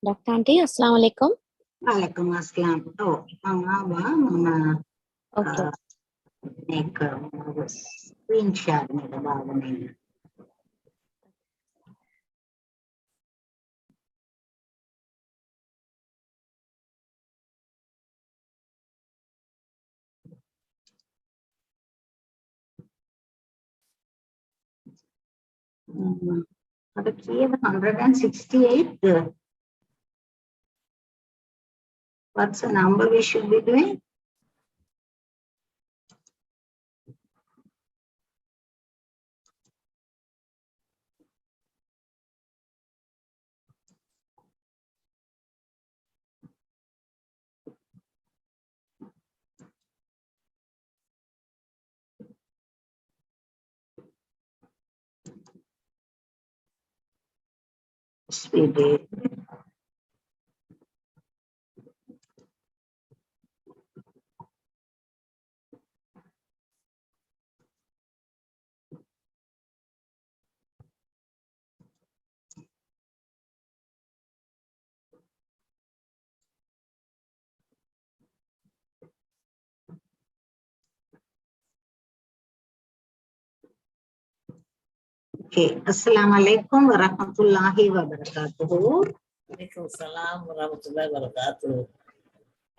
Dr. Aunty, Assalamu alaikum. Walaikum assalam. Oh, mama Okay. make a screenshot with the bottom. The key of 168. What's the number we should be doing? We did. Okay. Assalamu alaikum wa rahmatullahi wa barakatuhu. Alaikum salam wa rahmatullahi wa barakatuh.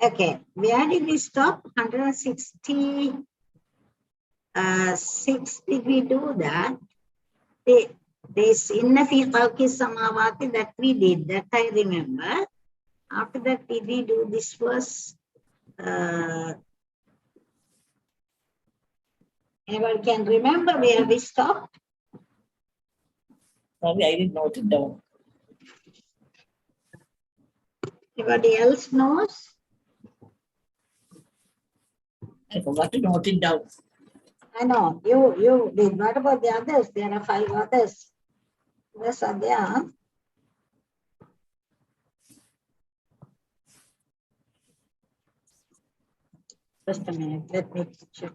Okay. Where did we stop? 166. Did we do that? This inna fi khalqi samawati that we did, that I remember. After that, did we do this verse? Anyone can remember where we stopped? Sorry, I didn't note it down. Anybody else knows? I forgot to note it down. I know, you did. What about the others? There are 5 others. Yes, are there? Just a minute, let me check.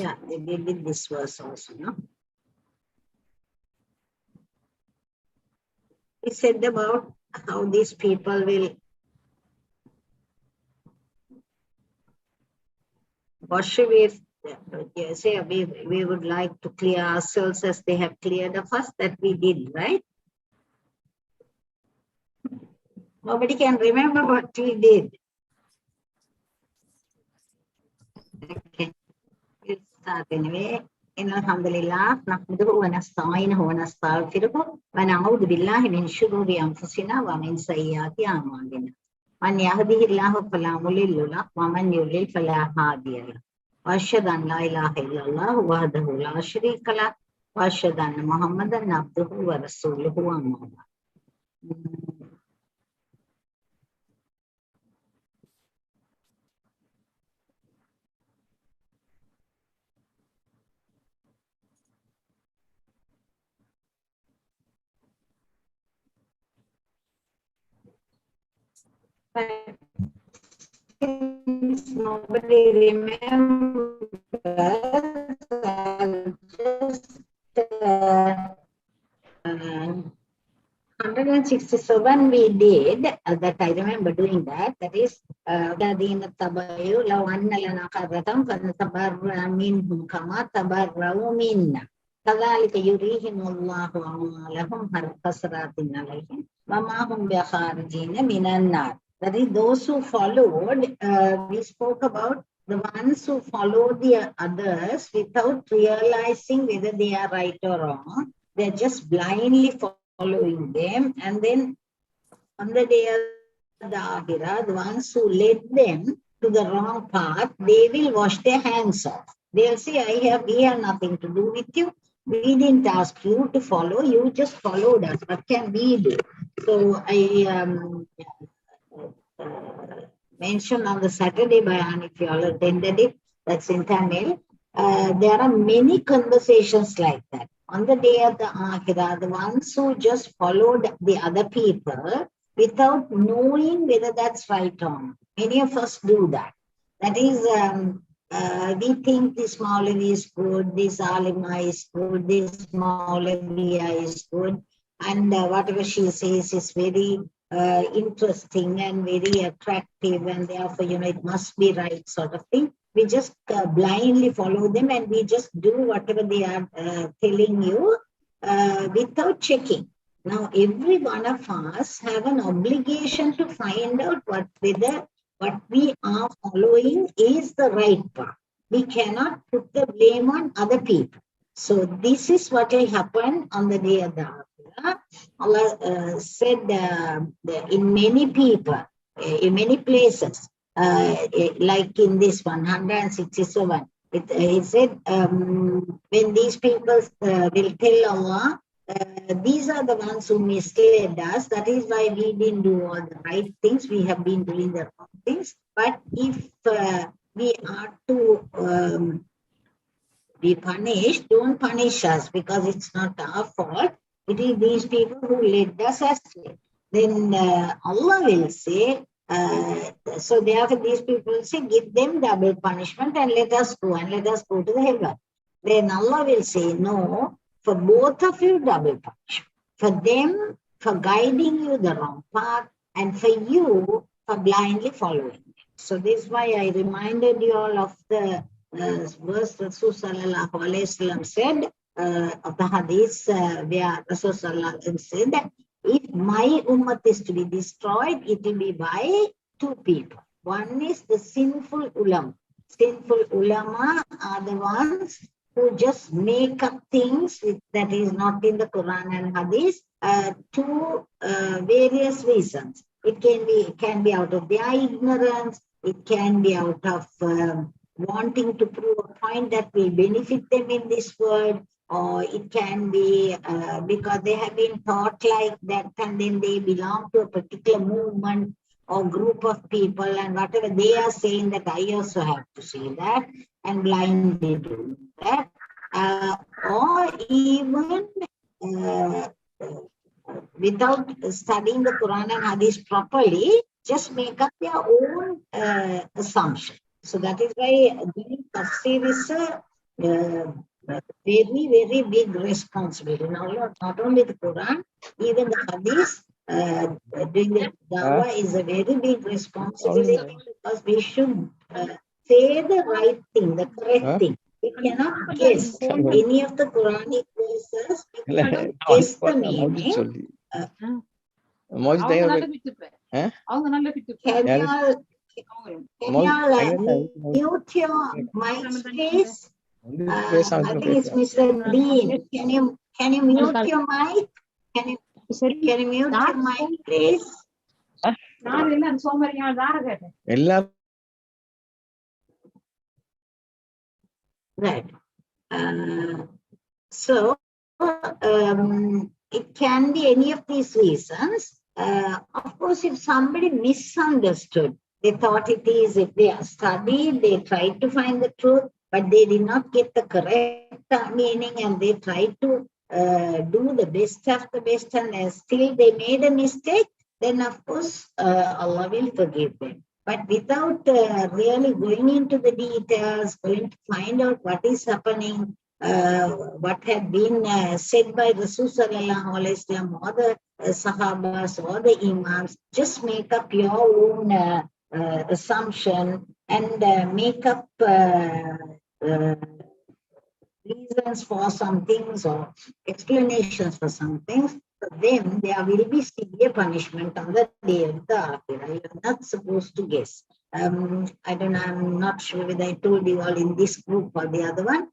Yeah, they did this verse also, no? He said about how these people will worship if say we would like to clear ourselves as they have cleared of us, that we did, right? Nobody can remember what we did. Okay, we'll start anyway. إن الحمد لله نحمده ونستعينه ونستغفره ونعوذ بالله من شرور أنفسنا ومن سيئات أعمالنا من يهده الله فلا مضل له ومن يضلل فلا هادي له وأشهد أن لا إله إلا الله وحده لا شريك له وأشهد أن محمدا عبده ورسوله أما بعد. Since nobody remembers, just 167 we did, that I remember doing that. That is, الذين تبعوا لو أن لنا قرة فنتبرأ منهم كما تبرأوا منا كذلك يريهم الله أعمالهم حسرات عليهم وَمَا هُمْ بِخَارِجِينَ مِنَ النَّارِ. That is, those who followed, we spoke about the ones who follow the others without realizing whether they are right or wrong. They're just blindly following them, and then on the day of the Akhirah, the ones who led them to the wrong path, they will wash their hands off. They'll say, we have nothing to do with you. We didn't ask you to follow, you just followed us. What can we do? So I mentioned on the Saturday Bayan, if you all attended it, that's in Tamil. There are many conversations like that. On the day of the Akhirah, the ones who just followed the other people without knowing whether that's right or not. Many of us do that. That is, we think this Maulavi is good, this Alima is good, this Maulaviya is good, and whatever she says is very interesting and very attractive, and therefore, it must be right, sort of thing. We just blindly follow them, and we just do whatever they are telling you without checking. Now, every one of us have an obligation to find out whether what we are following is the right path. We cannot put the blame on other people. So this is what will happen on the day of the Akhirah. Allah said in many people, in many places, like in this one, 167, it said, when these people will tell Allah, these are the ones who misled us. That is why we didn't do all the right things. We have been doing the wrong things. But if we are to be punished, don't punish us because it's not our fault. It is these people who led us astray. Then Allah will say, so therefore these people will say, give them double punishment and let us go to the heaven. Then Allah will say, no, for both of you double punishment. For them, for guiding you the wrong path, and for you, for blindly following. So this is why I reminded you all of the verse Rasul Sallallahu Alaihi Wasallam said, of the hadith, where Rasul Sallallahu Alaihi Wasallam said that if my ummah is to be destroyed, it will be by two people. One is the sinful ulama. Sinful ulama are the ones who just make up things that is not in the Quran and Hadith to various reasons. It can be out of their ignorance. It can be out of wanting to prove a point that will benefit them in this world, or it can be because they have been taught like that, and then they belong to a particular movement or group of people, and whatever they are saying, that I also have to say that, and blindly do that, or even without studying the Quran and Hadith properly, just make up their own assumption. So that is why doing Thafseer is a very, very big responsibility. Now, not only the Quran, even the Hadith, doing the Dawah is a very big responsibility, because we should say the right thing, the correct thing. We cannot guess any of the Quranic verses. We cannot guess the meaning. Can y'all mute your mic, please? I think it's Mr. Dean. Can you mute your mic? Can you mute your mic, please? Right. So it can be any of these reasons. Of course, if somebody misunderstood, they thought it is, if they studied, they tried to find the truth, but they did not get the correct meaning, and they tried to do the best of the best, and still they made a mistake, then of course Allah will forgive them. But without really going into the details, going to find out what is happening, what had been said by Rasul Sallallahu Alaihi Wasallam or the Sahabas or the Imams, just make up your own assumption and make up reasons for some things or explanations for some things, For them, there will be severe punishment on the day of the Akhirah. You're not supposed to guess. I'm not sure whether I told you all in this group or the other one.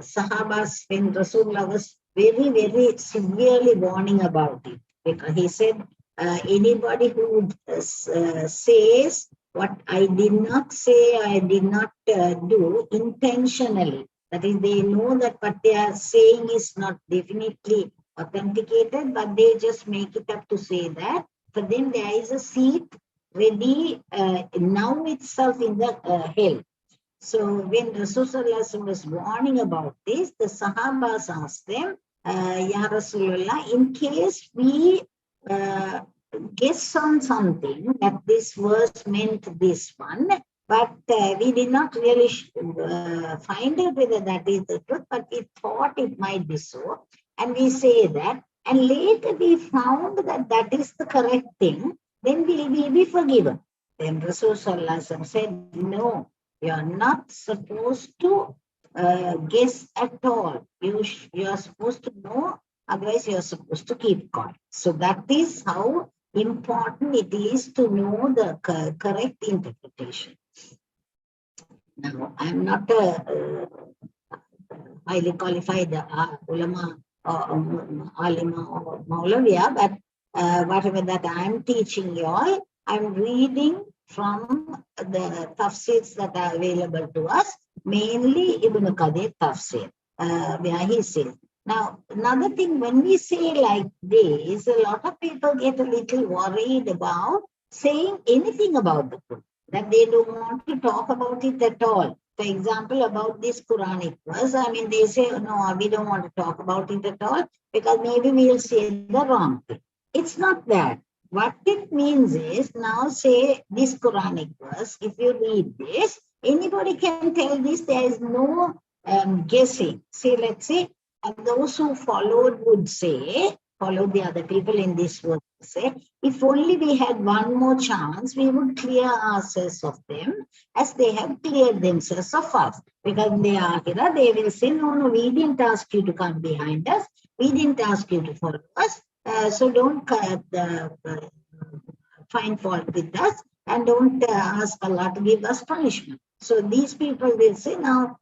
Sahabas, when Rasulullah was very, very severely warning about it, because he said, anybody who says what I did not say, I did not do intentionally, that is, they know that what they are saying is not definitely authenticated, but they just make it up to say that. For them, there is a seat ready now itself in the hell. So when Rasulullah was warning about this, the Sahabas asked them, Ya Rasulullah, in case we guess on something that this verse meant this one, but we did not really find out whether that is the truth, but we thought it might be so. And we say that, and later we found that that is the correct thing, then we will be forgiven. Then Rasulullah said, no, you are not supposed to guess at all. You are supposed to know, otherwise you are supposed to keep quiet. So that is how important it is to know the correct interpretation. Now, I am not a highly qualified ulama or alima or maulaviya, but whatever that I am teaching you all, I am reading from the Thafseers that are available to us, mainly Ibn Qadir Thafseer, where he says. Now, another thing, when we say like this, a lot of people get a little worried about saying anything about the Quran, that they don't want to talk about it at all. For example, about this Quranic verse, I mean, they say, no, we don't want to talk about it at all, because maybe we'll say the wrong thing. It's not that. What it means is, now say this Quranic verse, if you read this, anybody can tell this, there is no guessing. Say, let's say, those who followed would say, follow the other people in this verse, say, if only we had one more chance, we would clear ourselves of them as they have cleared themselves of us. Because in the Akhirah, they will say, no, we didn't ask you to come behind us. We didn't ask you to follow us. So don't find fault with us, and don't ask Allah to give us punishment. So these people will say, now,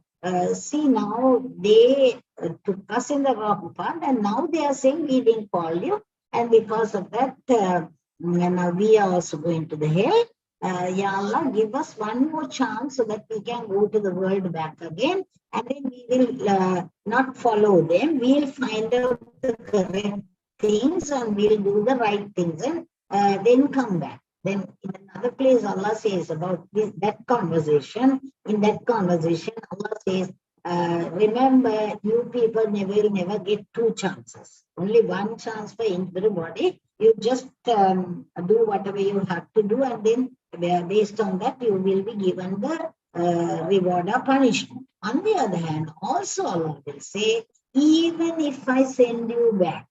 see, now they took us in the wrong path, and now they are saying we didn't call you, and because of that, now we are also going to the hell. Ya Allah, give us one more chance so that we can go to the world back again, and then we will not follow them. We'll find out the correct things and we'll do the right things, and then come back. Then in another place, Allah says about that conversation. In that conversation, Allah says, remember, you people will never get two chances. Only one chance for everybody. You just do whatever you have to do, and then based on that, you will be given the reward or punishment. On the other hand, also Allah will say, even if I send you back,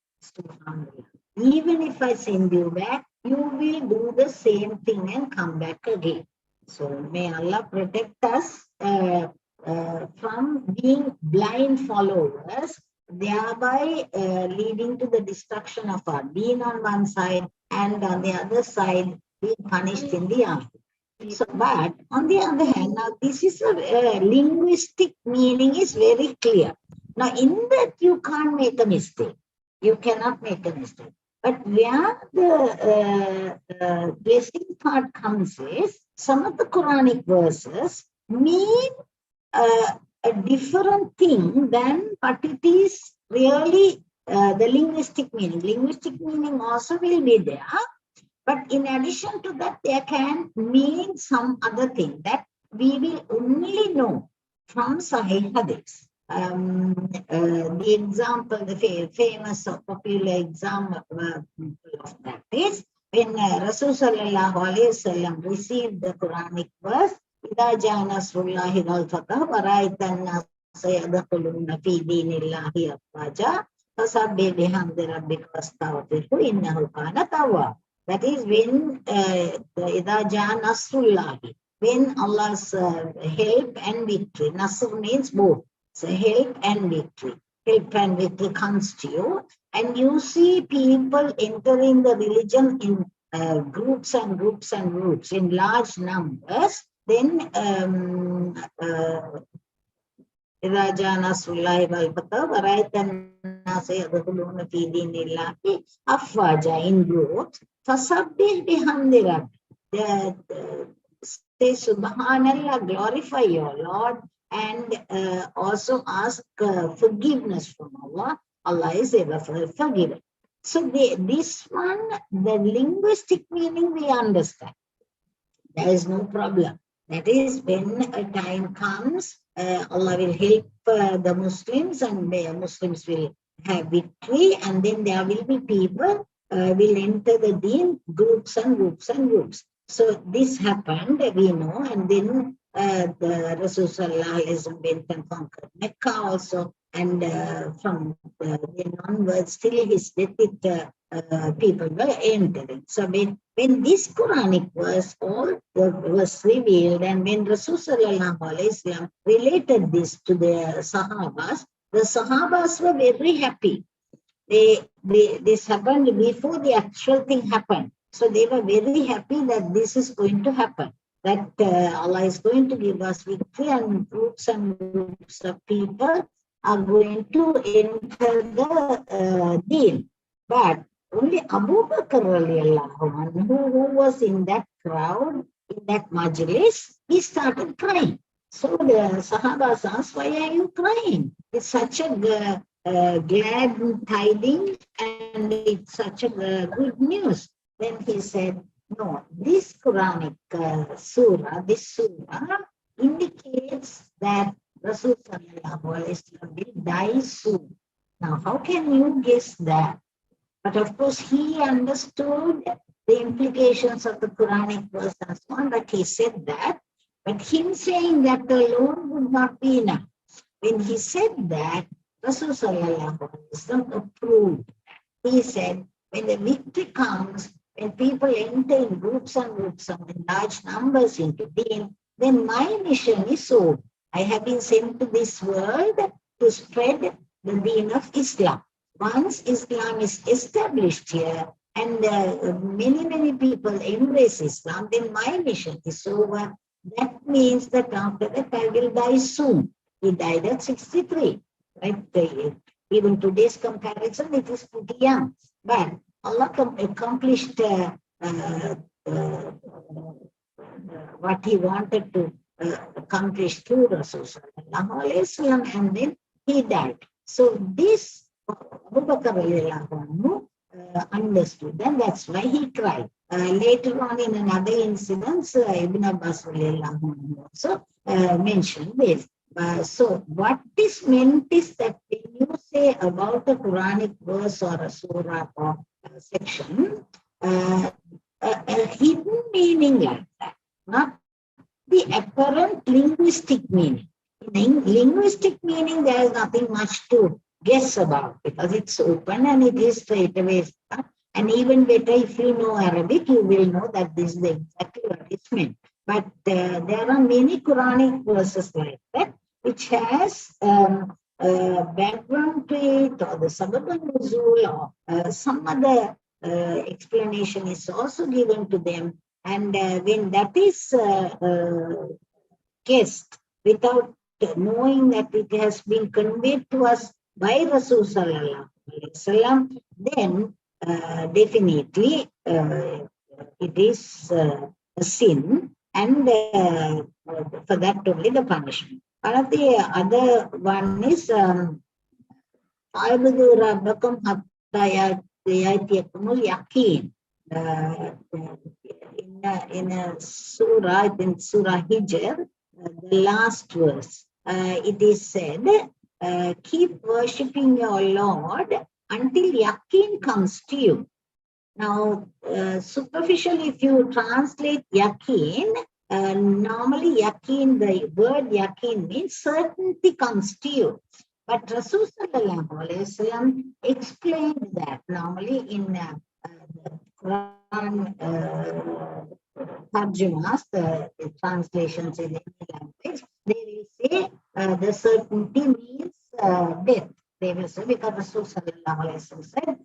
even if I send you back, you will do the same thing and come back again. So may Allah protect us from being blind followers, thereby leading to the destruction of our deen on one side, and on the other side, being punished in the afterlife. So, but on the other hand, now this is a linguistic meaning is very clear. Now, in that you can't make a mistake. You cannot make a mistake. But where the guessing part comes is, some of the Quranic verses mean a different thing than what it is really the linguistic meaning. Linguistic meaning also will be there. But in addition to that, there can mean some other thing that we will only know from Sahih Hadith. The example, the famous or popular example of that is when Rasulullah sallallahu alaihi wasallam received the Quranic verse, إِذَا جَاءَ نَصْرُ اللَّهِ وَالْفَتْحُ وَرَأَيْتَ النَّاسَ يَدْخُلُونَ فِي دِينِ اللَّهِ أَفْوَاجًا فَسَبِّحْ بِحَمْدِ رَبِّكَ وَاسْتَغْفِرْهُ إِنَّهُ كَانَ تَوَّابًا. That is when إِذَا جَاءَ نَصْرُ اللَّهِ, when Allah's help and victory. Nasr means both. So help and victory. help and it comes to you, and you see people entering the religion in groups and groups and groups in large numbers, then إذا جاء نصر الله والفتح ورأيت الناس يدخلون في دين الله أفواجا in groups فسبح بحمد ربك. Say Subhanallah, glorify your Lord, and also ask forgiveness from Allah. Allah is ever forgiven. So this one, the linguistic meaning we understand. There is no problem. That is, when a time comes, Allah will help the Muslims, and Muslims will have victory, and then there will be people will enter the deen, groups and groups and groups. So this happened, we know, and then the Rasul Sallallahu Alaihi Wasallam went and conquered Mecca also, and from then onwards till his death, people were entering. So when this Quranic verse all was revealed, and when Rasul Sallallahu Alaihi Wasallam related this to the Sahabas were very happy. This happened before the actual thing happened. So they were very happy that this is going to happen, that Allah is going to give us victory, and groups of people are going to enter the deen. But only Abu Bakr radiallahu anhu, who was in that crowd, in that majlis, he started crying. So the Sahabas asked, why are you crying? It's such a glad tidings, and it's such a good news. Then he said, no, this Quranic surah, this surah indicates that Rasul Sallallahu Alaihi Wasallam will die soon. Now, how can you guess that? But of course, he understood the implications of the Quranic verse and so on, but he said that. But him saying that alone would not be enough. When he said that, Rasul Sallallahu Alaihi Wasallam approved. He said, when the victory comes, when people enter in groups and groups and in large numbers into deen, then my mission is over. I have been sent to this world to spread the deen of Islam. Once Islam is established here, and many people embrace Islam, then my mission is over. That means that after that I will die soon. He died at 63. Right? Even today's comparison, it is pretty young. But Allah accomplished what he wanted to accomplish through Rasul Sallallahu Alaihi Wasallam, and then he died. So this Abu Bakr understood, and that's why he cried. Later on in another incident, Ibn Abbas also mentioned this. So what is meant is that when you say about a Quranic verse or a surah or a section, a hidden meaning like that, not the apparent linguistic meaning. In linguistic meaning, there is nothing much to guess about, because it's open and it is straight away. And even better, if you know Arabic, you will know that this is exactly what is meant. But there are many Quranic verses like that, which has background to it, or the sabab al-nuzul, or some other explanation is also given to them. And when that is guessed without knowing that it has been conveyed to us by Rasul Sallallahu Alaihi Wasallam, then definitely it is a sin, and for that only the punishment. One of the other one is "A'budu Rabbakum hatta ya'tiyakumul yaqeen." In a surah, in Surah Hijr, the last verse, it is said, keep worshipping your Lord until yaqeen comes to you. Now, superficially, if you translate yaqeen, normally yaqeen, the word yaqeen means certainty comes to you. But Rasul Sallallahu Alaihi Wasallam explained that normally in the Quran tarjumas, the translations in any language, they will say the certainty means death. They will say, because Rasul sallallahu alaihi wasallam said,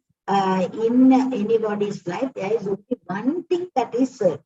in anybody's life, there is only one thing that is certain,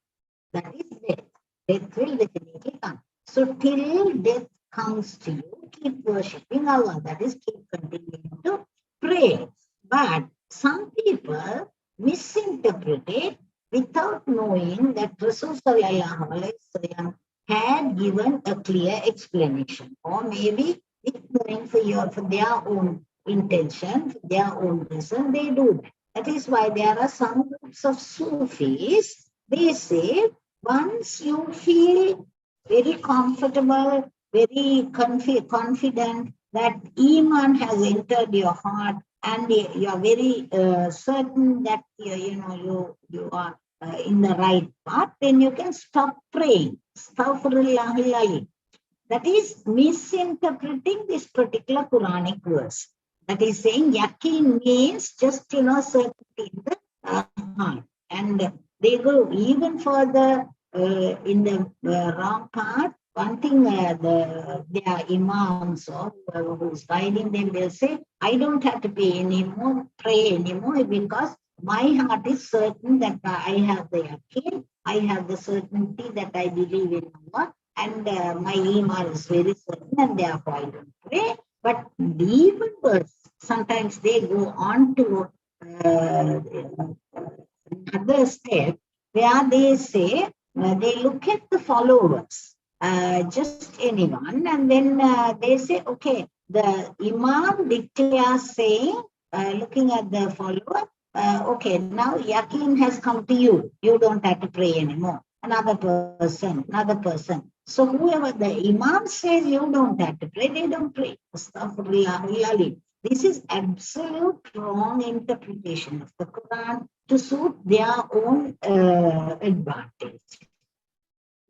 that is death. Death will definitely come. So till death comes to you, keep worshipping Allah. That is, keep continuing to pray. But some people misinterpret it without knowing that Rasul sallallahu alaihi wasallam had given a clear explanation, or maybe with knowing for their own intention, for their own reason, they do that. That is why there are some groups of Sufis. They say once you feel very comfortable, very confident that Iman has entered your heart, and you are very certain that you are in the right path, then you can stop praying. Astaghfirullah. That is misinterpreting this particular Quranic verse. That is saying yaqeen means just certainty in the heart, and they go even further in the wrong path. One thing, their imams or whoever who's guiding them, they'll say, I don't have to pray anymore, because my heart is certain that I have the yaqeen, I have the certainty that I believe in Allah, and my iman is very certain, and therefore I don't pray. But even worse, sometimes they go on to another step where they say, they look at the followers, just anyone, and then they say, okay, the imam declares saying, looking at the follower, okay, now yaqeen has come to you. You don't have to pray anymore. Another person. So whoever the imam says you don't have to pray, they don't pray. Astaghfirullah. This is absolute wrong interpretation of the Quran to suit their own advantage.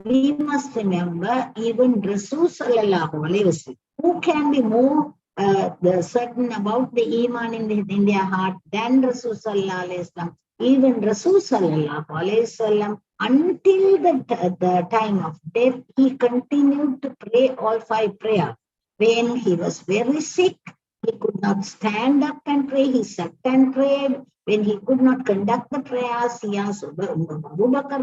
We must remember even Rasul sallallahu alaihi wasallam, who can be more certain about the iman in their heart than Rasul sallallahu alaihi wasallam. Even Rasul sallallahu alaihi wasallam, until the time of death, he continued to pray all 5 prayers. When he was very sick, he could not stand up and pray. He sat and prayed. When he could not conduct the prayers, he asked Abu Bakr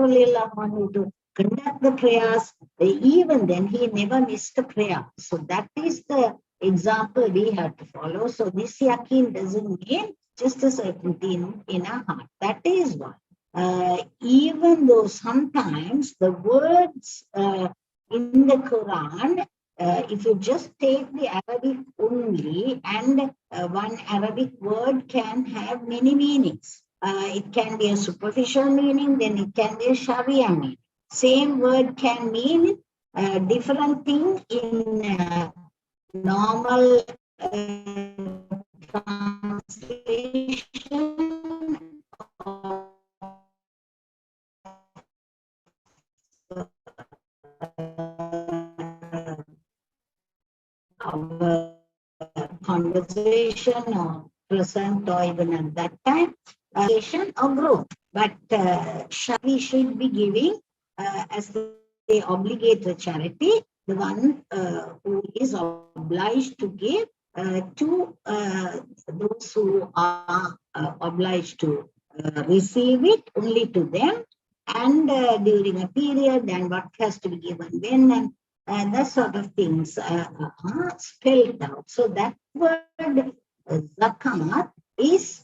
to conduct the prayers. Even then, he never missed a prayer. So that is the example we have to follow. So this yaqeen doesn't mean just a certainty in our heart. That is why, even though sometimes the words in the Quran, if you just take the Arabic only, and one Arabic word can have many meanings. It can be a superficial meaning, then it can be a Sharia meaning. Same word can mean a different thing in normal translation of conversation or present or even at that time, or growth. But we should be giving as the obligatory charity, the one who is obliged to give to those who are obliged to receive it, only to them, and during a period, and what has to be given when, and that sort of things are spelled out. So that word zakat is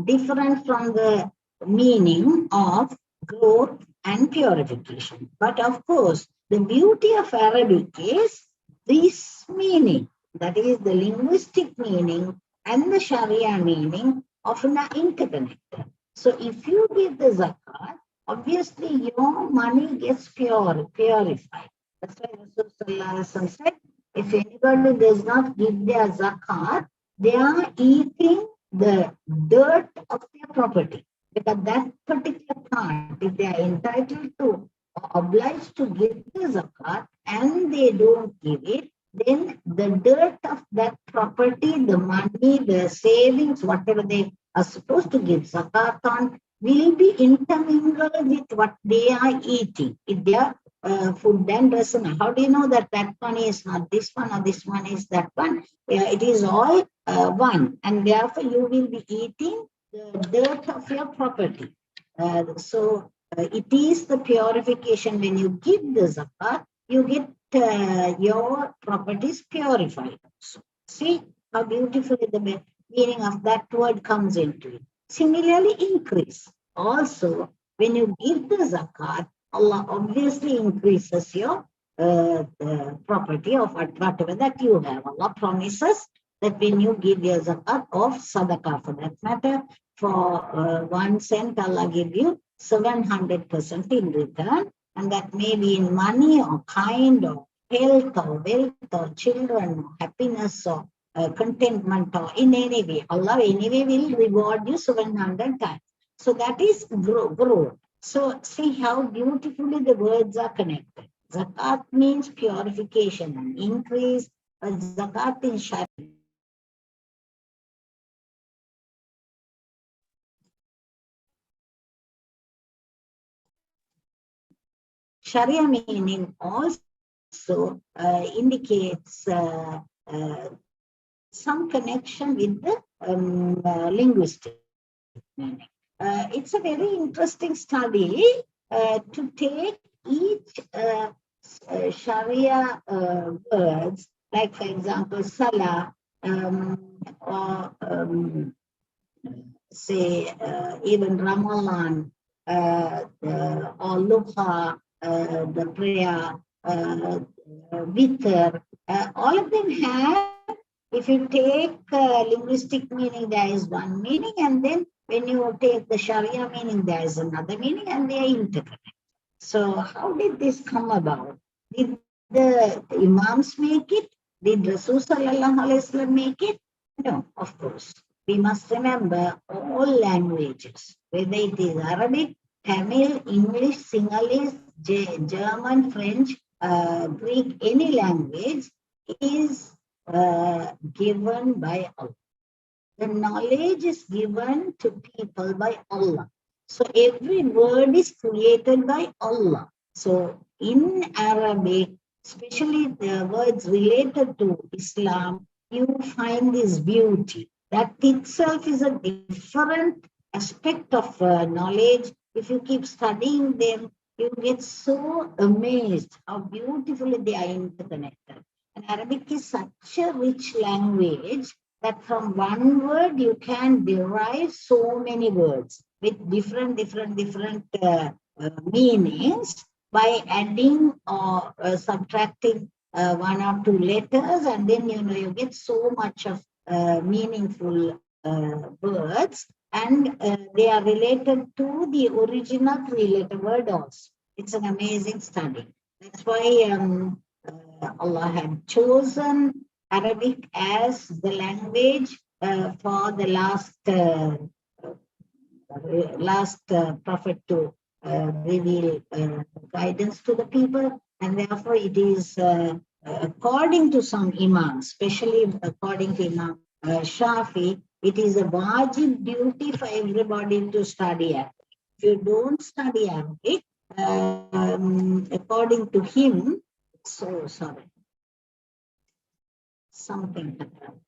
different from the meaning of growth and purification. But of course, the beauty of Arabic is this meaning, that is the linguistic meaning and the Sharia meaning often are interconnected. So if you give the zakat, obviously your money gets purified. That's why Rasul said, if anybody does not give their zakat, they are eating the dirt of their property. Because that particular part, if they are entitled to or obliged to give the zakat and they don't give it, then the dirt of that property, the money, the savings, whatever they are supposed to give zakat on, will be intermingled with what they are eating. If they are food and dress. How do you know that that one is not this one or this one is that one? It is all one, and therefore you will be eating the dirt of your property. It is the purification. When you give the zakat, you get your properties purified. So, see how beautifully the meaning of that word comes into it. Similarly, increase. Also, when you give the zakat, Allah obviously increases your property of whatever that you have. Allah promises that when you give your zakat of sadaqah, for that matter, for 1 cent, Allah give you 700% in return, and that may be in money or kind or health or wealth or children or happiness or contentment or in any way. Allah anyway will reward you 700 times. So that is growth. So see how beautifully the words are connected. Zakat means purification and increase. Zakat in Sharia meaning also indicates some connection with the linguistic meaning. It's a very interesting study to take each Sharia words, like for example, Salah, or say even Ramalan, or Luha, the prayer, Witr, all of them have, if you take linguistic meaning, there is one meaning, and then when you take the Sharia meaning, there is another meaning, and they are interconnected. So how did this come about? Did the Imams make it? Did Rasul Sallallahu Alaihi Wasallam make it? No, of course. We must remember all languages, whether it is Arabic, Tamil, English, Sinhalese, German, French, Greek, any language is given by Allah. The knowledge is given to people by Allah. So every word is created by Allah. So in Arabic, especially the words related to Islam, you find this beauty. That itself is a different aspect of knowledge. If you keep studying them, you get so amazed how beautifully they are interconnected. And Arabic is such a rich language that from one word you can derive so many words with different meanings by adding or subtracting one or two letters, and then you get so much of meaningful words, and they are related to the original three-letter word also. It's an amazing study. That's why Allah had chosen Arabic as the language for the last prophet to reveal guidance to the people, and therefore it is according to some imams, especially according to Imam Shafi, it is a wajib duty for everybody to study Arabic. If you don't study Arabic, according to him, so sorry, something happened.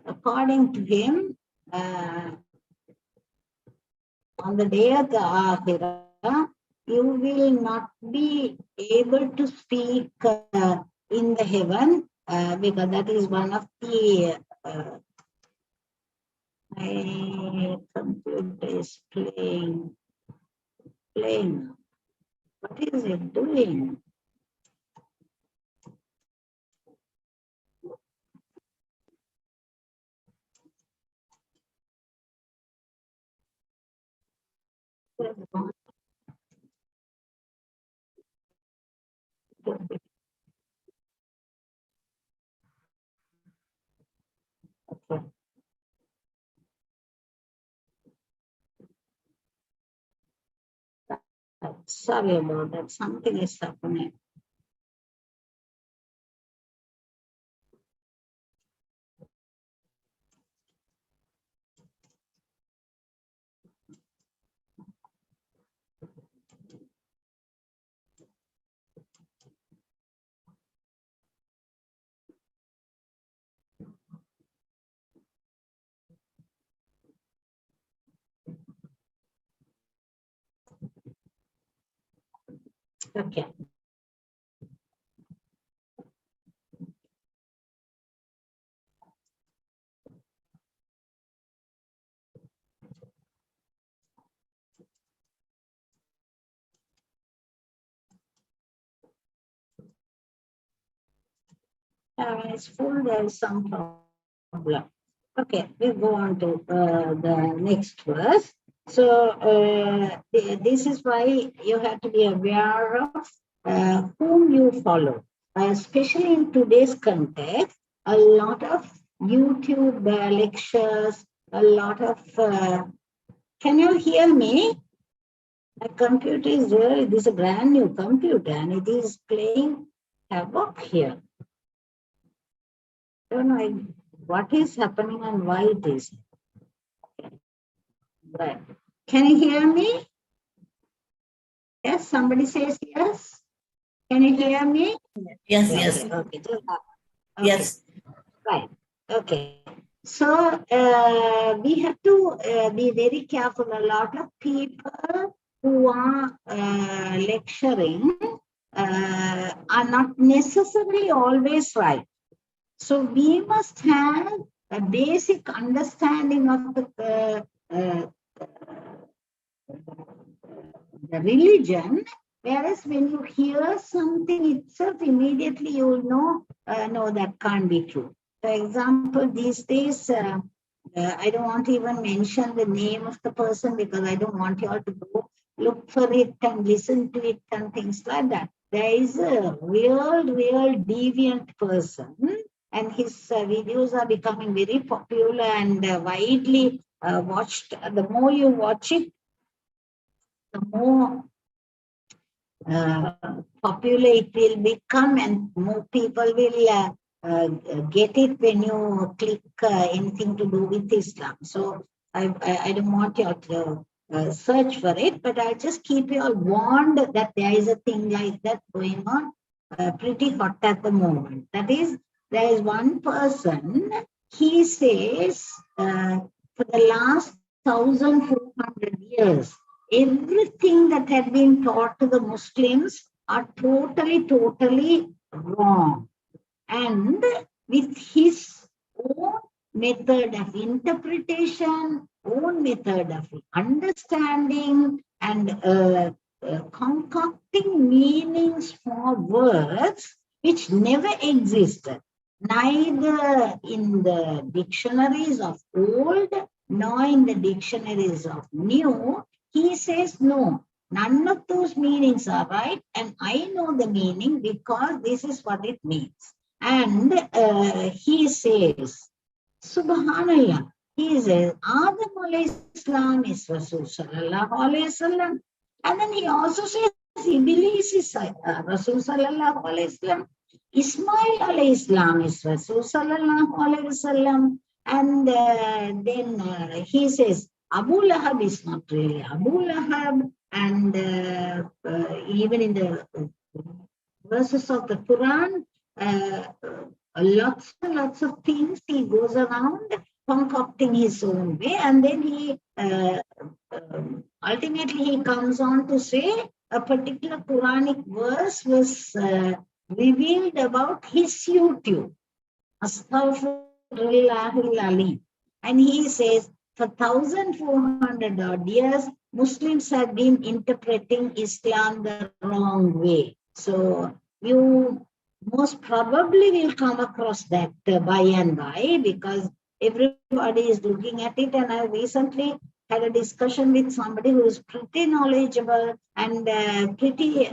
According to him, on the day of the Akhirah, you will not be able to speak in the heaven because that is one of the my computer is playing. What is it doing? Okay. Sorry about that. Something is happening. Okay. It's full, there is some problem. Okay, we'll go on to the next verse. So this is why you have to be aware of whom you follow. Especially in today's context, a lot of YouTube lectures, a lot of, can you hear me? My computer is really, this is a brand new computer and it is playing havoc here. I don't know what is happening and why it is. Right. Can you hear me? Yes, somebody says yes. Can you hear me? Yes, Yeah, yes, okay, okay. Okay. yes. Right. Okay. So we have to be very careful. A lot of people who are lecturing are not necessarily always right. So we must have a basic understanding of the religion, whereas when you hear something itself, immediately you will know, no, that can't be true. For example, these days, I don't want to even mention the name of the person because I don't want you all to go look for it and listen to it and things like that. There is a real deviant person, and his videos are becoming very popular and widely watched. The more you watch it, the more popular it will become and more people will get it when you click anything to do with Islam. So I don't want you to search for it, but I'll just keep you all warned that there is a thing like that going on pretty hot at the moment. That is, there is one person, he says for the last 1,400 years, everything that had been taught to the Muslims are totally wrong. And with his own method of interpretation, own method of understanding, and concocting meanings for words which never existed, neither in the dictionaries of old nor in the dictionaries of new. He says, no, none of those meanings are right, and I know the meaning because this is what it means. And he says, Subhanallah, he says, Adam alayhi salam is Rasul sallallahu alayhi wasallam. And then he also says, Iblis is Rasul sallallahu alayhi wasallam. Ismail alayhi salam is Rasul sallallahu alayhi wasallam. And then he says, Abu Lahab is not really Abu Lahab. And even in the verses of the Quran, lots and lots of things he goes around concocting his own way, and then he ultimately he comes on to say a particular Quranic verse was revealed about his YouTube. Astaghfirullahal-Azim. And he says, for 1,400 odd years, Muslims have been interpreting Islam the wrong way. So you most probably will come across that by and by, because everybody is looking at it. And I recently had a discussion with somebody who is pretty knowledgeable and pretty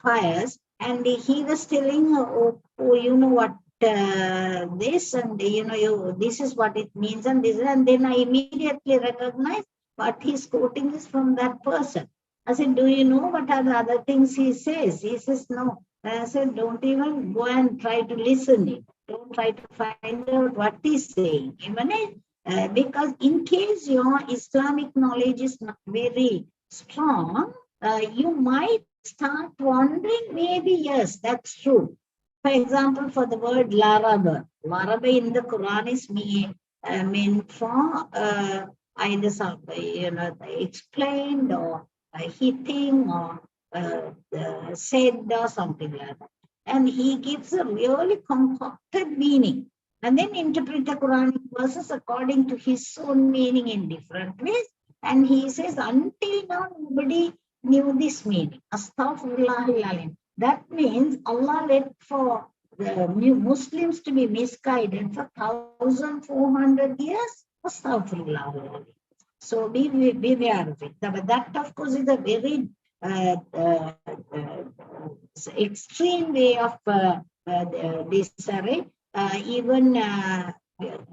pious. And he was telling, oh, you know what, this, and this is what it means, and this, and then I immediately recognized what he's quoting is from that person. I said, do you know what are the other things he says? He says, no. And I said, don't even go and try to listen it. Don't try to find out what he's saying. Because in case your Islamic knowledge is not very strong, you might start wondering, maybe, yes, that's true. For example, for the word laraba, laraba in the Quran is meant for either explained or hitting or said or something like that. And he gives a really concocted meaning and then interpret the Quranic verses according to his own meaning in different ways. And he says, until now, nobody knew this meaning. Astaghfirullahalazim. That means Allah let for the new Muslims to be misguided for 1,400 years. Astaghfirullah. So be aware of it. But that, of course, is a very extreme way of disarray. Even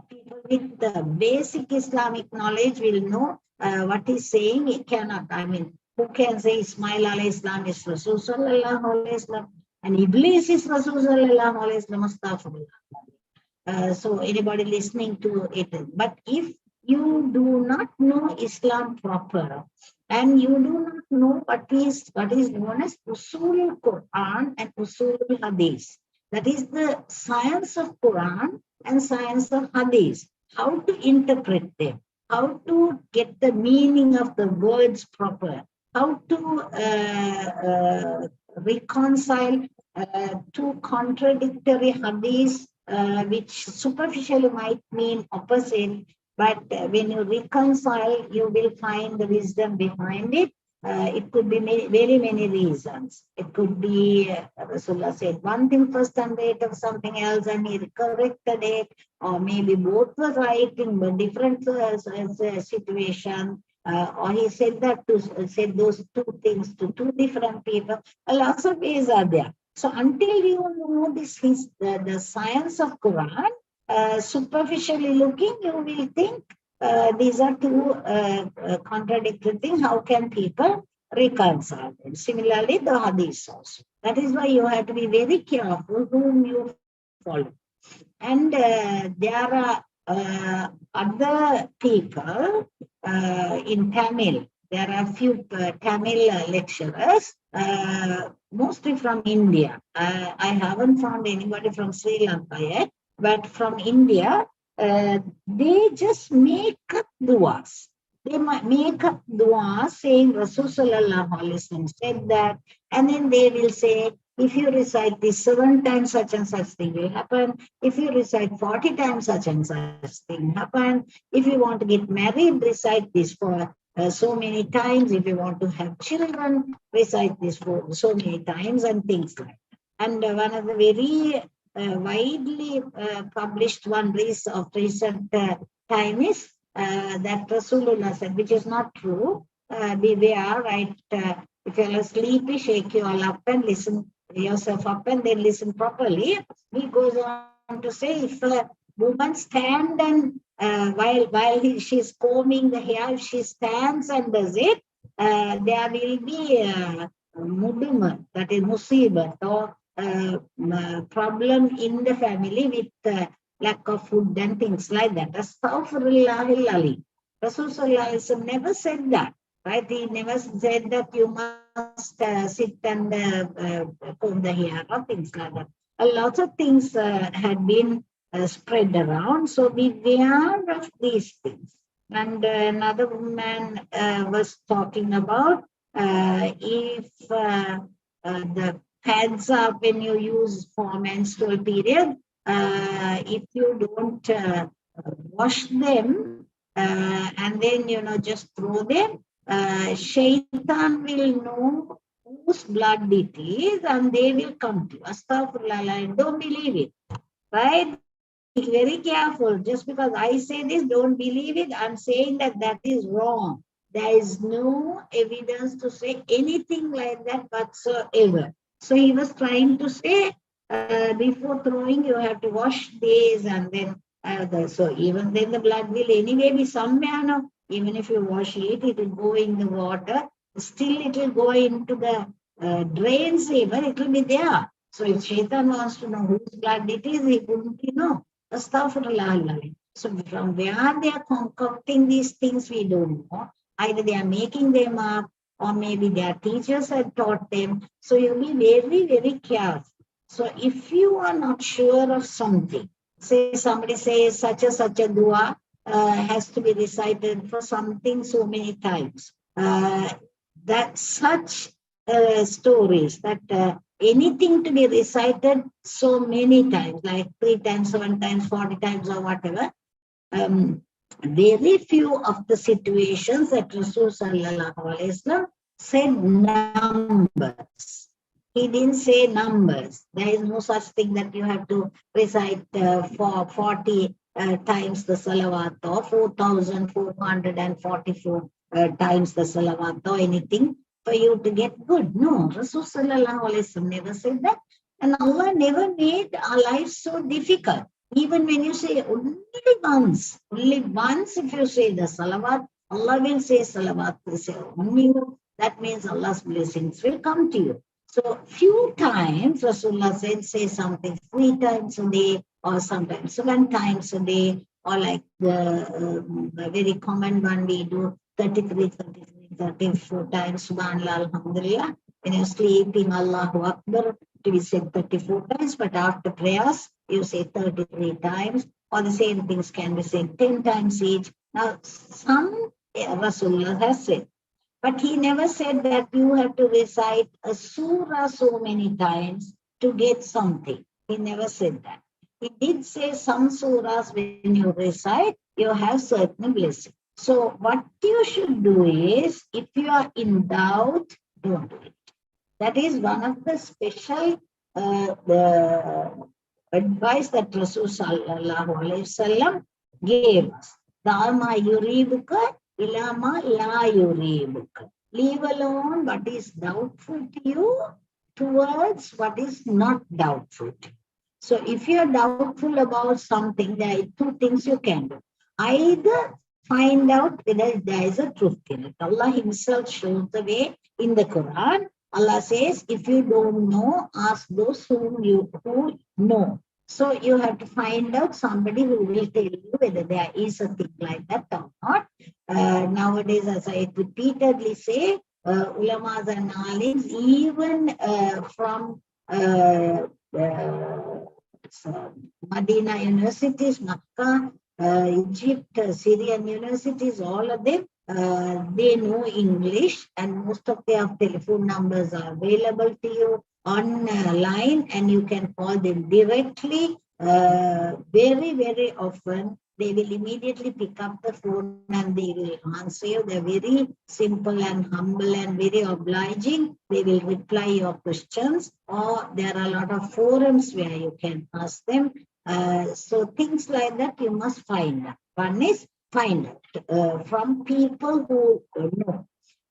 people with the basic Islamic knowledge will know what he's saying. He cannot. I mean, who can say Ismail alayhi Islam is Rasul sallallahu alayhi Islam and Iblis is Rasul sallallahu alayhi Islam? Astaghfirullah. So anybody listening to it, but if you do not know Islam proper, and you do not know what is known as Usul Quran and Usul Hadith. That is the science of Quran and science of Hadith. How to interpret them, how to get the meaning of the words proper, how to reconcile two contradictory hadiths, which superficially might mean opposite, but when you reconcile, you will find the wisdom behind it. It could be very many reasons. It could be Rasulullah said one thing first and later something else, and he corrected it, or maybe both were right in different situation, or he said said those two things to two different people. Lots of ways are there. So until you know the science of Quran, superficially looking, you will think these are two contradictory things. How can people reconcile them? Similarly, the hadith also. That is why you have to be very careful whom you follow. And there are other people in Tamil. There are a few Tamil lecturers, mostly from India. I haven't found anybody from Sri Lanka yet. But from India, they just make up duas. They might make up duas saying Rasul sallallahu alaihi wasallam said that, and then they will say, if you recite this 7 times, such and such thing will happen. If you recite 40 times, such and such thing happen. If you want to get married, recite this for so many times. If you want to have children, recite this for so many times, and things like that. And one of the very widely published one of recent time is that Rasulullah said, which is not true. Beware, right? If you're sleepy, shake you all up and listen yourself up and then listen properly. He goes on to say, if a woman stand and while she's combing the hair, if she stands and does it, there will be mudum, that is musibat, or problem in the family with lack of food and things like that. Astaghfirullahalazim. Rasulullah never said that, right? He never said that you must sit and comb the hair or things like that. A lot of things had been spread around, so beware of these things. And another woman was talking about if the pads up when you use for menstrual period, if you don't wash them and then just throw them, shaitan will know whose blood it is and they will come to you. Astaghfirullah, don't believe it, right? Be very careful. Just because I say this, don't believe it. I'm saying that that is wrong. There is no evidence to say anything like that whatsoever. So he was trying to say, before throwing, you have to wash these and then, so even then the blood will anyway be somewhere. No? Even if you wash it, it will go in the water. Still it will go into the drains even, it will be there. So if Shaitan wants to know whose blood it is, he wouldn't know. Astaghfirullah. So from where they are concocting these things, we don't know. Either they are making them up, or maybe their teachers had taught them. So you'll be very, very careful. So if you are not sure of something, say somebody says such a dua has to be recited for something so many times. That such stories that anything to be recited so many times, like 3 times, 7 times, 40 times, or whatever. Very few of the situations that Rasul Sallallahu Alaihi Wasallam said numbers. He didn't say numbers. There is no such thing that you have to recite for 40 times the salawat or 4,444 times the salawat or anything for you to get good. No, Rasul Sallallahu Alaihi Wasallam never said that. And Allah never made our lives so difficult. Even when you say only once if you say the salawat, Allah will say salawat, will say on you. That means Allah's blessings will come to you. So few times Rasulullah said, say something 3 times a day, or sometimes 7 times a day, or like the very common one we do 33, 34 times, subhanallah, alhamdulillah. When you're sleeping, Allahu Akbar, to be said 34 times, but after prayers, you say 33 times, or the same things can be said 10 times each. Now, some Rasulullah has said, but he never said that you have to recite a surah so many times to get something. He never said that. He did say some surahs when you recite, you have certain blessings. So what you should do is, if you are in doubt, don't do it. That is one of the special the advice that Rasul Sallallahu Alaihi Wasallam gave us. Dama yuribuka ilama la yuribuka. Leave alone what is doubtful to you towards what is not doubtful to you. So if you are doubtful about something, there are 2 things you can do. Either find out whether there is a truth in it. Allah Himself shows the way in the Quran. Allah says, if you don't know, ask those who know. So you have to find out somebody who will tell you whether there is a thing like that or not. Nowadays, as I repeatedly say, ulamas and alims, even from Medina universities, Makkah, Egypt, Syrian universities, all of them, they know English, and most of their telephone numbers are available to you online, and you can call them directly. Very, very often, they will immediately pick up the phone and they will answer you. They're very simple and humble and very obliging. They will reply your questions, or there are a lot of forums where you can ask them. So things like that you must find out. One is find out from people who know.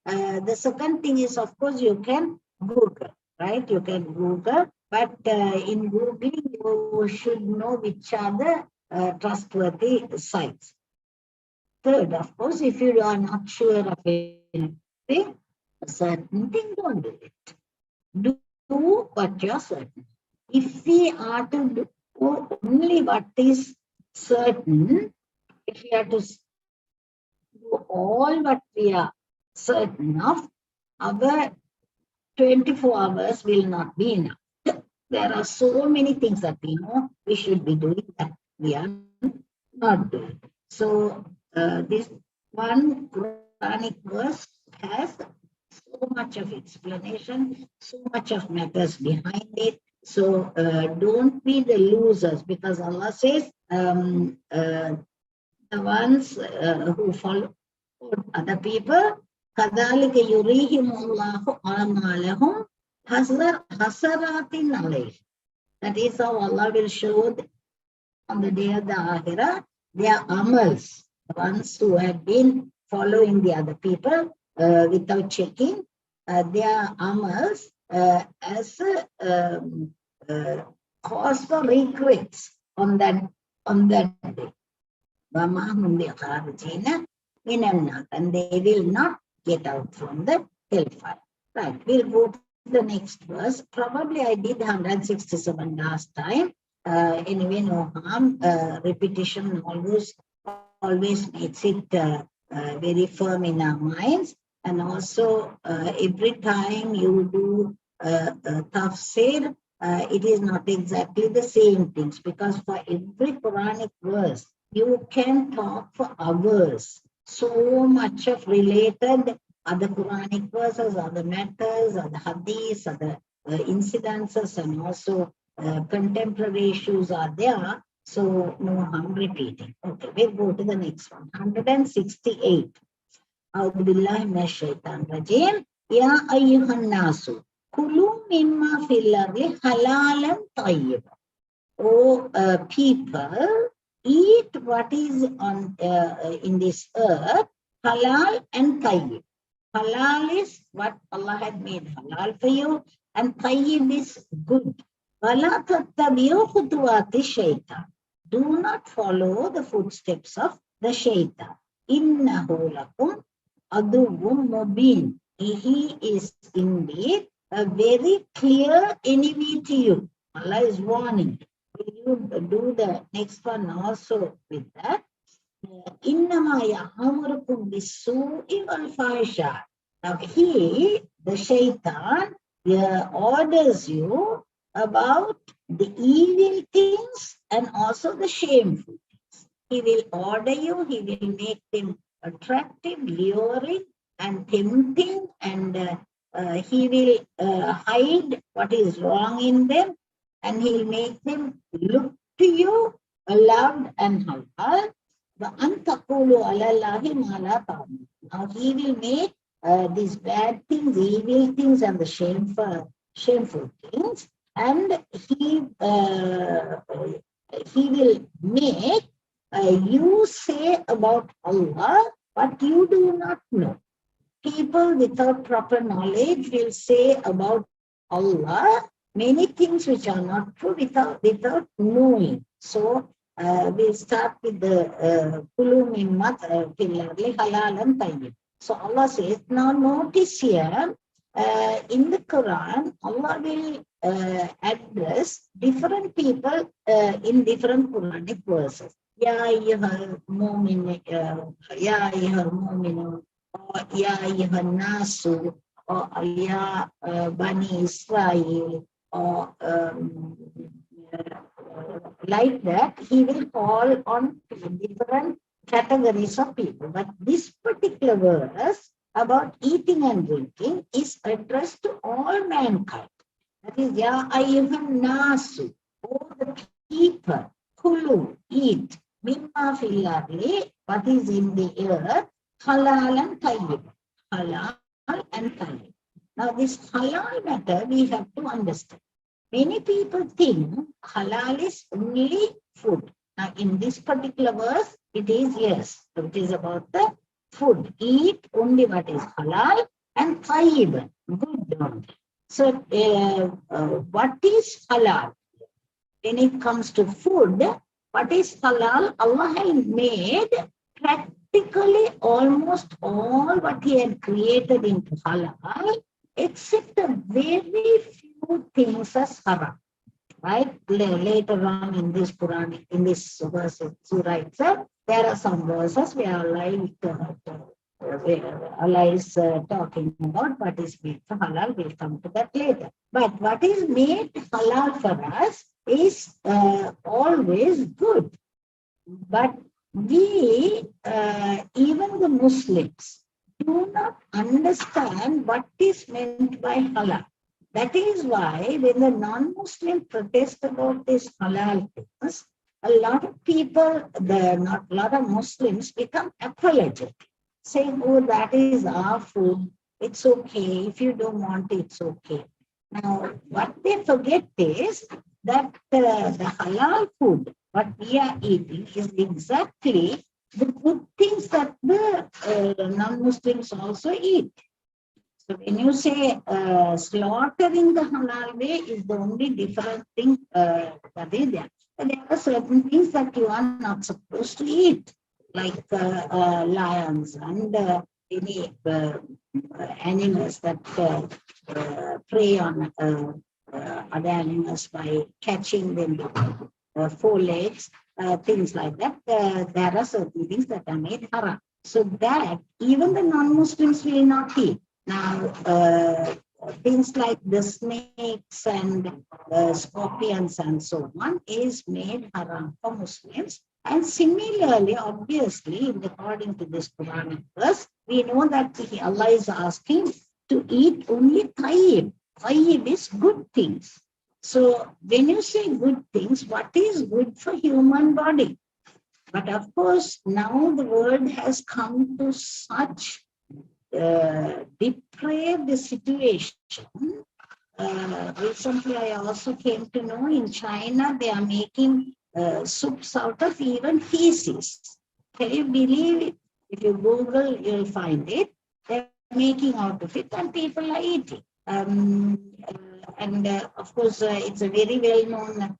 The second thing is, of course, you can Google, right? You can Google, but in Googling, you should know which are the trustworthy sites. Third, of course, if you are not sure of anything, a certain thing, don't do it. Do what you're certain. If we are to do only what is certain, if we are to do all what we are certain of, our 24 hours will not be enough. There are so many things that we know we should be doing that we are not doing. So this one Quranic verse has so much of explanation, so much of matters behind it. So don't be the losers, because Allah says the ones who follow other people, كَذَلِكَ يُرِيهِمُ اللَّهُ أَعْمَالَهُمْ حَسَرَاتٍ عَلَيْهِمْ. That is how Allah will show on the day of the Akhirah their amals, the ones who have been following the other people without checking their amals as a cause for regrets on that day. And they will not get out from the hellfire. Right, we'll go to the next verse. Probably I did 167 last time. Anyway, no harm. Repetition always makes it very firm in our minds. And also, every time you do Thafseer, it is not exactly the same things, because for every Quranic verse, you can talk for hours. So much of related other Quranic verses, other matters, other hadiths, other incidences, and also contemporary issues are there. So no harm repeating. Okay, we'll go to the next one. 168. أعوذ بالله من الشيطان الرجيم يا أيها الناس كلوا مما في الأرض حلالا طيبا. O people, eat what is on in this earth, halal and tayyib. Halal is what Allah had made halal for you, and tayyib is good. وَلَا تَتَّبِعُوا خُطُوَاتِ الشَّيْطَانِ. Do not follow the footsteps of the shaitan. إِنَّهُ لَكُمْ عَدُوٌّ مُبِينٌ. He is indeed a very clear enemy to you. Allah is warning. Will you do the next one also with that? إِنَّمَا يَأْمُرُكُمْ بِالسُّوءِ وَالْفَحْشَاءِ. Now he, the shaitan, orders you about the evil things and also the shameful things. He will order you, he will make them attractive, luring, and tempting, and he will hide what is wrong in them, and he'll make them look to you loved and halal. Now he will make these bad things, evil things, and the shameful things, and he will make you say about Allah what you do not know. People without proper knowledge will say about Allah many things which are not true without knowing. So we'll start with the Kulu Mimmat Halal and Tayyib. So Allah says, now notice here, in the Quran, Allah will address different people in different Quranic verses. Ya ayyuhal mu'min, ya ayyuhal mu'minun, or ya ayyuhan nasu, or ya Bani Israel, or like that, he will call on different categories of people. But this particular verse about eating and drinking is addressed to all mankind. That is, Ya ayyuhan nasu, all the people, kulu, eat, mimma fil ardi, what is in the earth, halal and tayyib. Halal and tayyib. Now this halal matter we have to understand. Many people think halal is only food. Now, in this particular verse, it is yes. So it is about the food. Eat only what is halal and tayyib, good only. So, what is halal? When it comes to food, what is halal? Allah has made practically almost all what He had created into halal, except a very few things as haram. Right? Later on in this Quran, in this verse, Surah itself, there are some verses where Allah is talking about what is made for halal. We'll come to that later. But what is made halal for us is always good. But we, even the Muslims, do not understand what is meant by halal. That is why when the non-Muslim protest about this halal things, a lot of people, not a lot of Muslims become apologetic, saying, oh, that is our food, it's okay, if you don't want it, it's okay. Now, what they forget is that the halal food, what we are eating, is exactly the good things that the non-Muslims also eat. So when you say slaughtering the halal way is the only different thing that is there. But there are certain things that you are not supposed to eat, like lions and any animals that prey on other animals by catching them with 4 legs, things like that. There are certain things that are made haram. So that even the non-Muslims will not eat. Now, things like the snakes and scorpions and so on is made haram for Muslims. And similarly, obviously, according to this Quranic verse, we know that Allah is asking to eat only tayyib. Tayyib is good things. So when you say good things, what is good for human body? But of course, now the world has come to such depraved situation. Recently, I also came to know in China they are making soups out of even feces. Can you believe it? If you Google, you'll find it. They're making out of it, and people are eating. And of course, it's a very well-known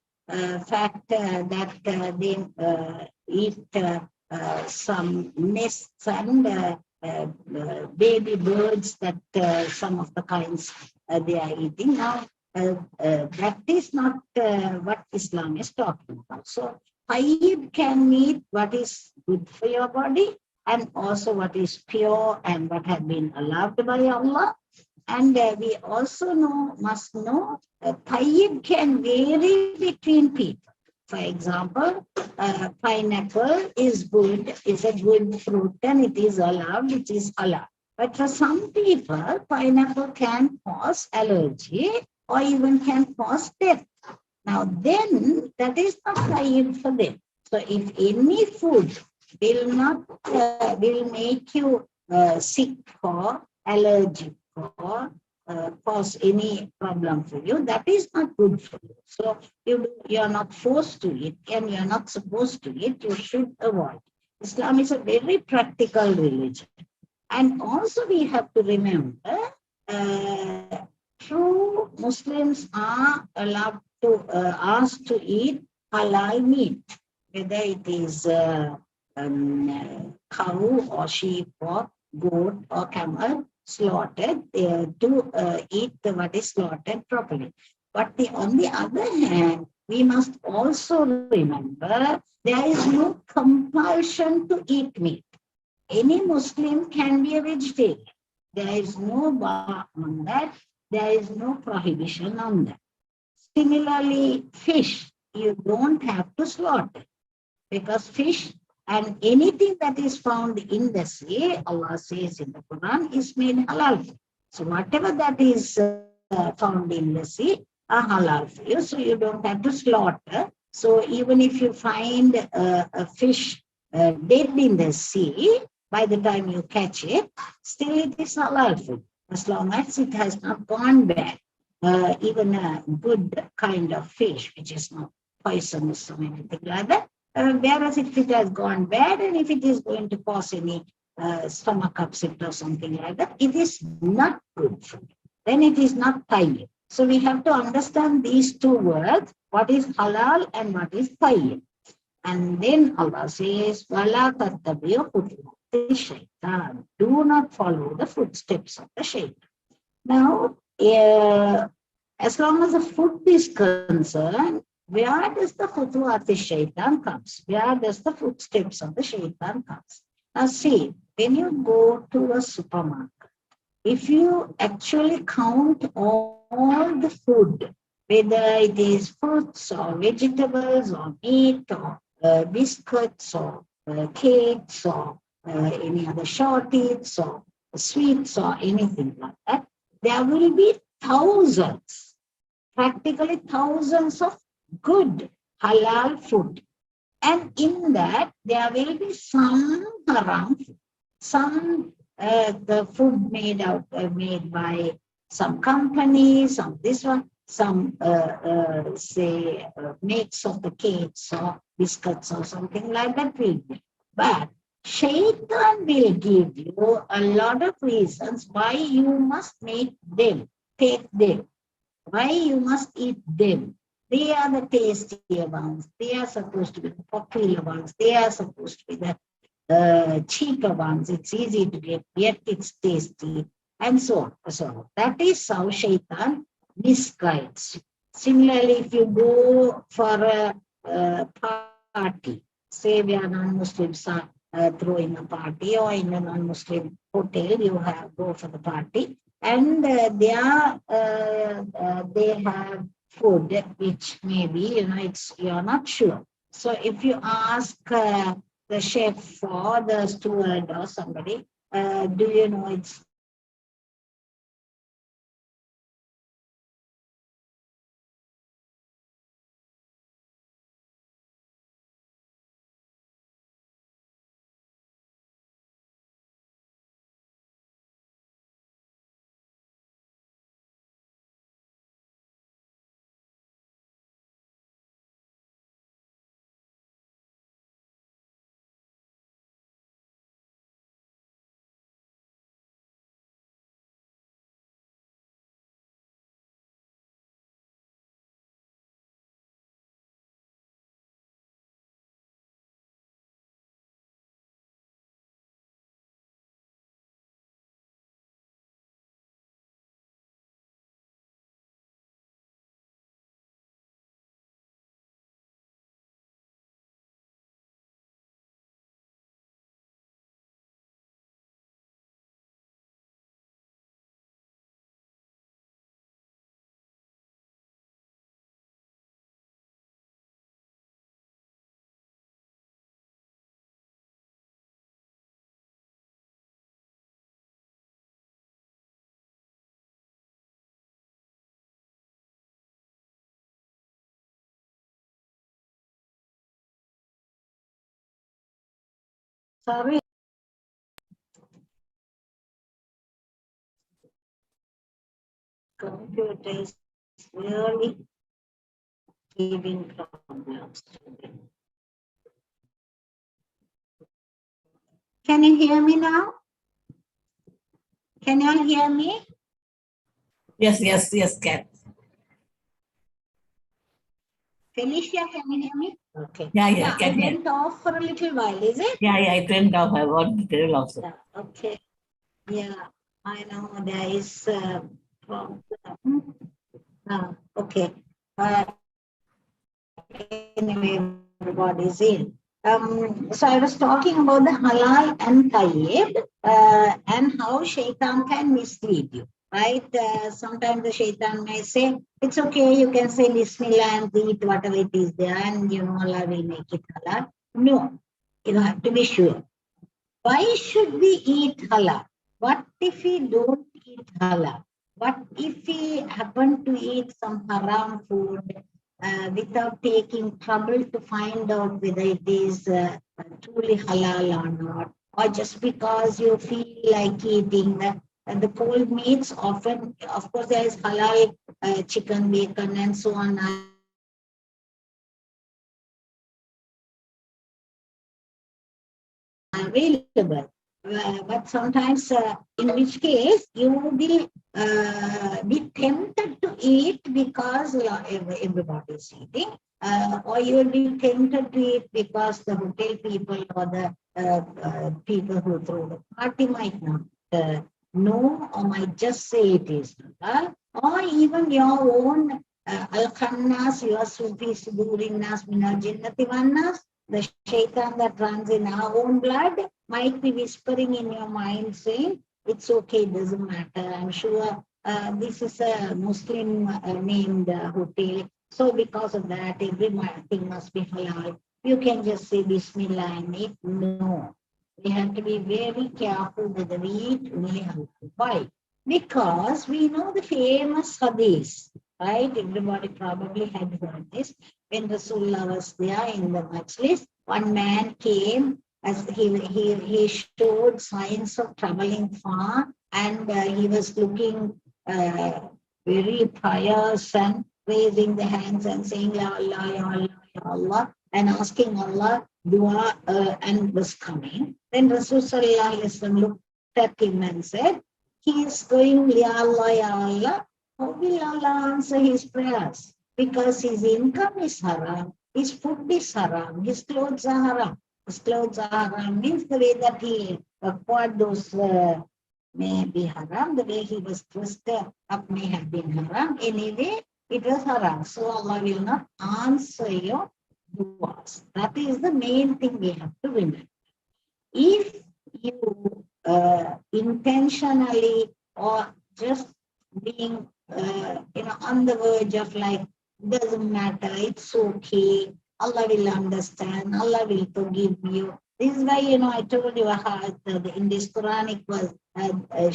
fact that they eat some nests and baby birds that some of the kinds they are eating. Now, that is not what Islam is talking about. So, tayyib can mean what is good for your body and also what is pure and what has been allowed by Allah. And we also must know tayyib can vary between people. For example, pineapple is good, is a good fruit and it is allowed, it is allowed. But for some people, pineapple can cause allergy or even can cause death. Now then, that is not tayyib for them. So if any food will make you sick or allergic or cause any problem for you, that is not good for you. So you are not forced to eat and you are not supposed to eat. You should avoid. Islam is a very practical religion. And also we have to remember, true Muslims are allowed to asked to eat halal meat, whether it is cow or sheep or goat or camel slaughtered to eat what is slaughtered properly. But on the other hand, we must also remember there is no compulsion to eat meat. Any Muslim can be a vegetarian. There is no bar on that. There is no prohibition on that. Similarly, fish, you don't have to slaughter because fish and anything that is found in the sea, Allah says in the Quran, is made halal. So whatever that is found in the sea are halal for you. So you don't have to slaughter. So even if you find a fish dead in the sea, by the time you catch it, still it is halal food, as long as it has not gone bad. Even a good kind of fish, which is not poisonous or anything like that. Whereas if it has gone bad and if it is going to cause any stomach upset or something like that, it is not good food. Then it is not tayyib. So we have to understand these two words, what is halal and what is tayyib. And then Allah says, "Wala tattabi'u khutuwati shaitan." Do not follow the footsteps of the shaitan. Now, as long as the food is concerned, where does the khutuwati shaitan comes? Where does the footsteps of the shaitan comes? Now see, when you go to a supermarket, if you actually count all the food, whether it is fruits or vegetables or meat or biscuits or cakes or any other short eats or sweets or anything like that, there will be thousands, practically thousands of good halal food. And in that, there will be some haram food, some the food made by some company, some this one, some say makes of the cakes or biscuits or something like that will be. But Shaitan will give you a lot of reasons why you must make them, take them, why you must eat them. They are the tastier ones. They are supposed to be the popular ones. They are supposed to be the cheaper ones. It's easy to get, yet it's tasty, and so on. So that is how Shaitan misguides. Similarly, if you go for a party, say we are non-Muslims are throwing a party, or in a non-Muslim hotel, you have go for the party, and they have food which maybe you're not sure. So if you ask the chef or the steward or somebody, Do you know it's sorry, computer is really giving problems. Can you hear me now? Can you all hear me? Yes, yes, yes, Kat. Felicia, can you hear me? Okay. Yeah, Yeah, I can hear. went off for a little while, is it? Yeah, it went off. I want to tell also. Yeah, okay. Yeah, I know there is a problem. Okay. Anyway, everybody's in. So I was talking about the halal and tayyib and how shaitan can mislead you, right? Sometimes the shaitan may say, it's okay, you can say Bismillah and eat whatever it is there and Allah will make it halal. No, you have to be sure. Why should we eat halal? What if we don't eat halal? What if we happen to eat some haram food without taking trouble to find out whether it is truly halal or not? Or just because you feel like eating the cold meats, often, of course, there is halal chicken, bacon, and so on available. But sometimes, in which case, you will be tempted to eat because everybody is eating, or you will be tempted to eat because the hotel people or the people who throw the party might not know or might just say it is halal, or even your own al-khannas, your Sufis during nas minal jinnati wan nas, the shaitan that runs in our own blood might be whispering in your mind saying, it's okay, it doesn't matter. I'm sure this is a Muslim named hotel. So because of that, everything must be halal. You can just say Bismillah and eat. No. We have to be very careful whether we eat only halal. Why? Because we know the famous hadith, right? Everybody probably had heard this. When Rasulullah was there in the majlis, one man came as he showed signs of traveling far, and he was looking very pious and raising the hands and saying Ya Allah, Ya Allah, Ya Allah, and asking Allah dua, and was coming. Then Rasulullah looked at him and said, he is going Ya Allah, Ya Allah. How will Allah answer his prayers? Because his income is haram, his food is haram, his clothes are haram. His clothes are haram means the way that he acquired those may be haram, the way he was dressed up may have been haram. Anyway, it was haram. So Allah will not answer your duas. That is the main thing we have to remember. If you intentionally or just being on the verge of like, doesn't matter, it's okay, Allah will understand, Allah will forgive you, This is why, I told you in this Quranic verse,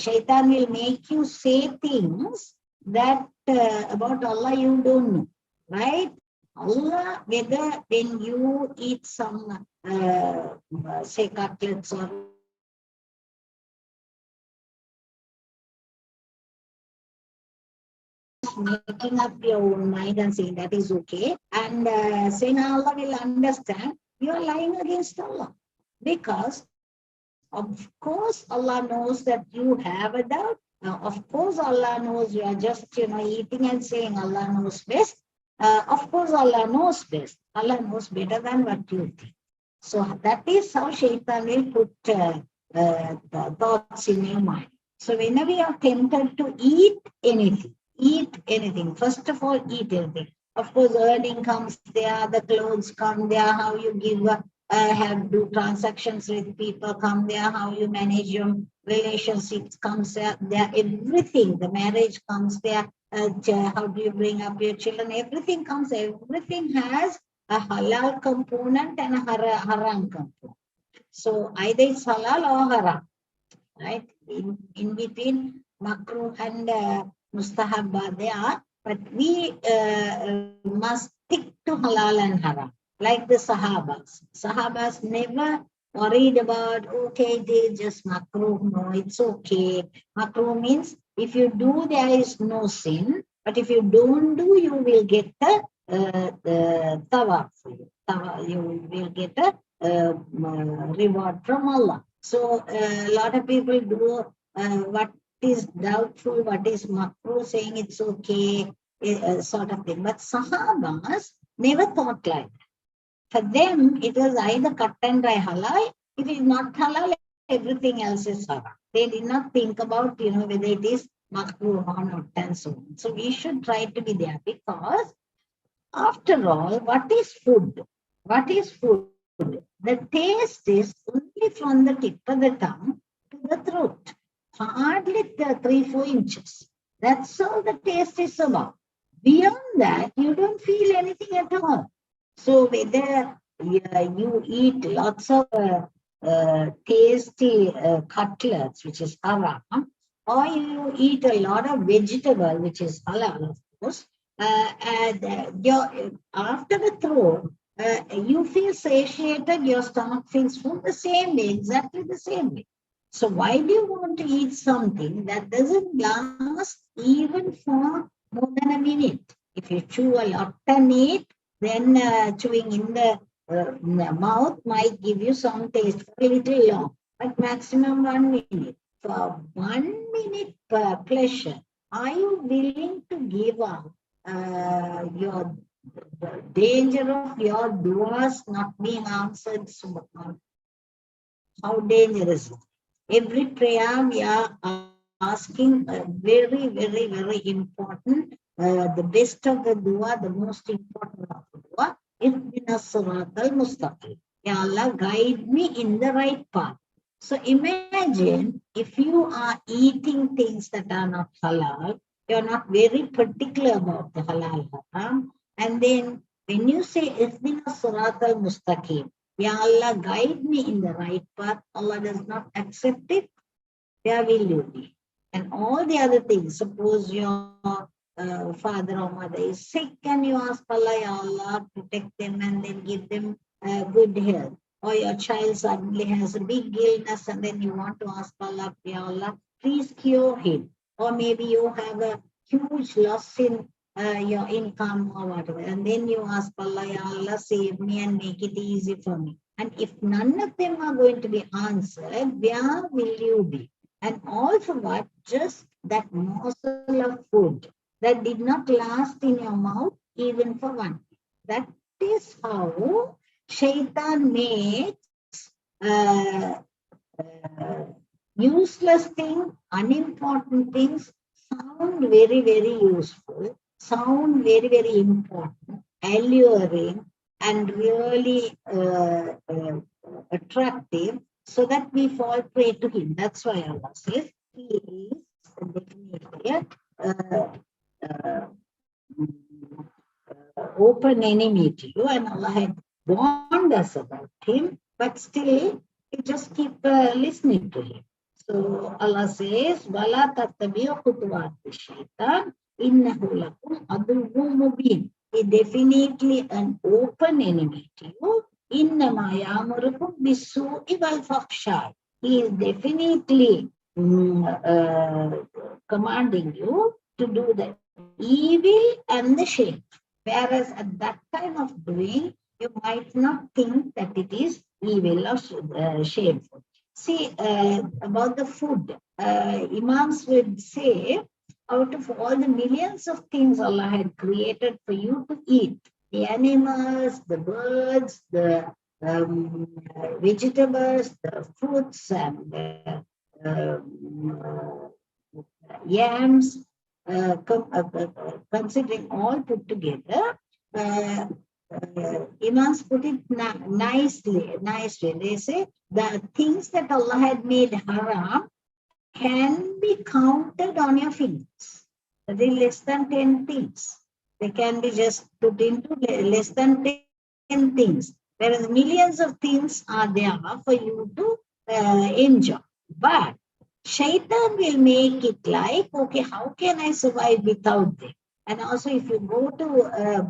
Shaitan will make you say things that about Allah you don't know, right? Allah, whether when you eat some, say, cutlets or making up your own mind and saying that is okay, and saying Allah will understand, you are lying against Allah. Because, of course, Allah knows that you have a doubt. Of course, Allah knows you are just, eating and saying Allah knows best. Of course, Allah knows best. Allah knows better than what you think. So that is how Shaitan will put the thoughts in your mind. So whenever you are tempted to eat anything, first of all, eat anything. Of course, earning comes there, the clothes come there, how you give, have do transactions with people come there, how you manage your relationships comes there, everything, the marriage comes there, how do you bring up your children, everything has a halal component and a haram component. So either it's halal or haram, right? In between makruh and mustahab they are, but we must stick to halal and haram. Like the Sahabas. Sahabas never worried about, okay, they just makruh. No, it's okay. Makruh means if you do, there is no sin. But if you don't do, you will get the tawaf for you. You will get a reward from Allah. So a lot of people do what is doubtful, what is makruh, saying it's okay, sort of thing. But Sahabas never thought like that. For them, it was either cut and dry halal. If it is not halal, everything else is haram. They did not think about, whether it is makruh or not and so on. So we should try to be there, because after all, what is food? What is food? The taste is only from the tip of the tongue to the throat. Hardly 3-4 inches. That's all the taste is about. Beyond that, you don't feel anything at all. So whether you eat lots of tasty cutlets, which is haram, or you eat a lot of vegetable, which is halal, of course, and after the throw, you feel satiated, your stomach feels full the same way, exactly the same way. So why do you want to eat something that doesn't last even for more than a minute? If you chew a lot and eat, then chewing in the mouth might give you some taste for a little long, but maximum 1 minute. For 1 minute pleasure, are you willing to give up your danger of your duas not being answered? How dangerous is it? Every prayer we are asking very, very, very important. The best of the dua, the most important of the dua, Ihdina Siratal Mustaqim. Ya Allah, guide me in the right path. So imagine if you are eating things that are not halal, you're not very particular about the halal haram, and then when you say Ihdina Siratal Mustaqim, Ya Allah, guide me in the right path, Allah does not accept it, where will you be? And all the other things, suppose your father or mother is sick and you ask Allah, Ya Allah, protect them and then give them good health. Or your child suddenly has a big illness and then you want to ask Allah, Ya Allah, please cure him. Or maybe you have a huge loss in your income or whatever. And then you ask Allah, Ya Allah, save me and make it easy for me. And if none of them are going to be answered, where will you be? And all for what? Just that morsel of food that did not last in your mouth even for 1 day. That is how Shaitan makes useless things, unimportant things sound very, very useful, sound very, very important, alluring, and really attractive, so that we fall prey to him. That's why Allah says he is definitely open enemy to you, and Allah had warned us about him. But but still you just keep listening to him. So Allah says, "Wala tattabi'u khutuwati shaitan, innahu lakum aduwwun mubin." He definitely an open enemy to you. Innama ya'murukum bis-su'i wal-fahsha'i. He is definitely commanding you to do the evil and the shame. Whereas at that time of doing, you might not think that it is evil or shameful. See, about the food, Imams would say, out of all the millions of things Allah had created for you to eat, the animals, the birds, the vegetables, the fruits, and yams, considering all put together, Imams put it nicely. They say the things that Allah had made haram can be counted on your fingers. That is less than 10 things. They can be just put into less than 10 things. Whereas millions of things are there for you to enjoy. But Shaitan will make it like, okay, how can I survive without them? And also, if you go to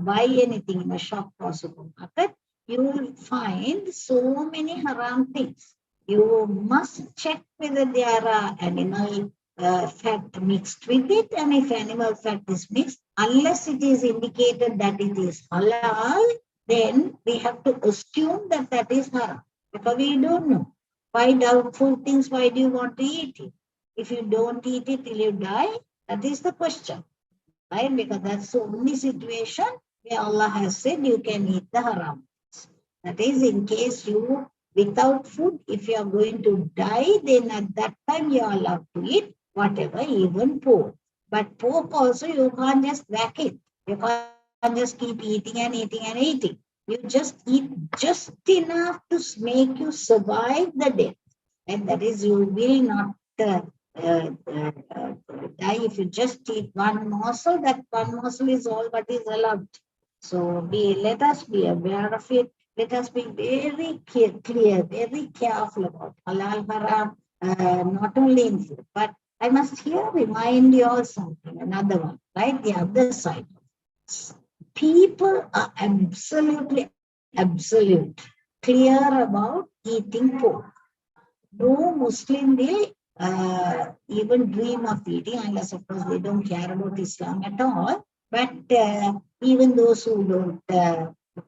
buy anything in a shop or supermarket, you will find so many haram things. You must check whether there are animal fat mixed with it, and if animal fat is mixed, unless it is indicated that it is halal, then we have to assume that that is haram, because we don't know. Why doubtful things? Why do you want to eat it? If you don't eat it till you die, that is the question, right? Because that's the only situation where Allah has said you can eat the haram. That is, in case you, without food, if you are going to die, then at that time you are allowed to eat whatever, even pork. But pork also, you can't just whack it. You can't just keep eating and eating and eating. You just eat just enough to make you survive the death. And that is, you will not die if you just eat one morsel. That one morsel is all what is allowed. So let us be aware of it. Let us be very clear, very careful about halal, haram, not only in food. But I must here remind you all something, another one, right? The other side. People are absolute clear about eating pork. No Muslim will even dream of eating, unless of course they don't care about Islam at all. But even those who don't